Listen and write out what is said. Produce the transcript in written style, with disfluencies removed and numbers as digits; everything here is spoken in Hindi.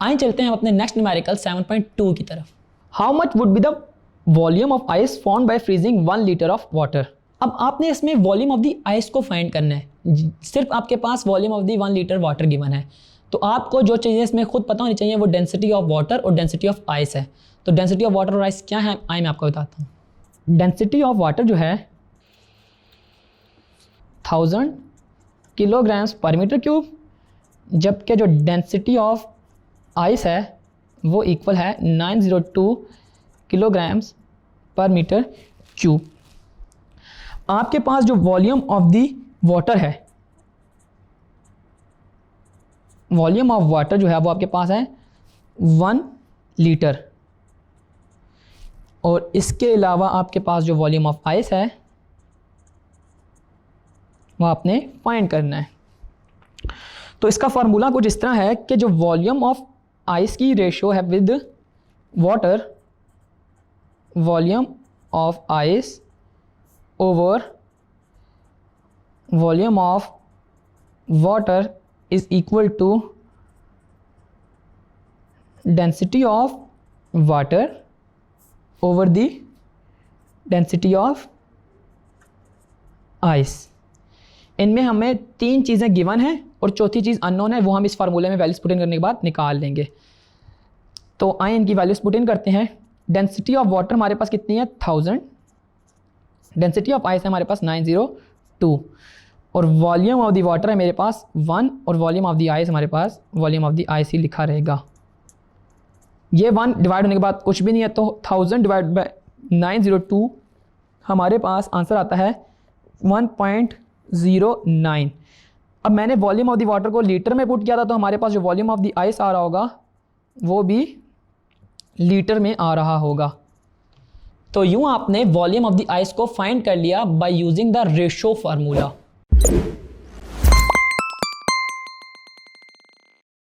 आइए चलते हैं हम अपने नेक्स्ट न्यूमेरिकल 7.2 की तरफ। How much would be the volume of ice formed by freezing 1 litre of water. अब आपने इसमें वॉल्यूम ऑफ द आइस को फाइंड करना है। सिर्फ आपके पास volume of the 1 litre water given है, तो आपको जो चीज़ें इसमें खुद पता होनी चाहिए वो डेंसिटी ऑफ वाटर और डेंसिटी ऑफ आइस है। तो डेंसिटी ऑफ वाटर और आइस क्या है आइए मैं आपको बताता हूँ। डेंसिटी ऑफ वाटर जो है 1000 किलोग्राम्स पर मीटर क्यूब, जबकि जो डेंसिटी ऑफ आइस है वो इक्वल है 902 किलोग्राम्स पर मीटर क्यूब। आपके पास जो वॉल्यूम ऑफ द वाटर है, वॉल्यूम ऑफ वाटर जो है वो आपके पास है 1 लीटर, और इसके अलावा आपके पास जो वॉल्यूम ऑफ आइस है वो आपने फाइंड करना है। तो इसका फार्मूला कुछ इस तरह है कि जो वॉल्यूम ऑफ आइस की रेशियो है with water, volume of ice over volume of water is equal to density of water over the density of ice. इनमें हमें 3 चीज़ें गिवन हैं और चौथी चीज़ अननोन है, वो हम इस फार्मूले में वैल्यूज पुट इन करने के बाद निकाल लेंगे। तो आइए इनकी वैल्यूज पुट इन करते हैं। डेंसिटी ऑफ वाटर हमारे पास कितनी है 1000, डेंसिटी ऑफ आइस है हमारे पास 902, और वॉल्यूम ऑफ द वाटर है मेरे पास 1, और वॉल्यूम ऑफ द आइस हमारे पास वॉल्यूम ऑफ द आइस ही लिखा रहेगा। ये 1 डिवाइड होने के बाद कुछ भी नहीं है, तो 1000 डिवाइड बाय 902 हमारे पास आंसर आता है 1.09। अब मैंने वॉल्यूम ऑफ द वाटर को लीटर में पुट किया था, तो हमारे पास जो वॉल्यूम ऑफ द आइस आ रहा होगा वो भी लीटर में आ रहा होगा। तो यूं आपने वॉल्यूम ऑफ द आइस को फाइंड कर लिया by using the ratio formula.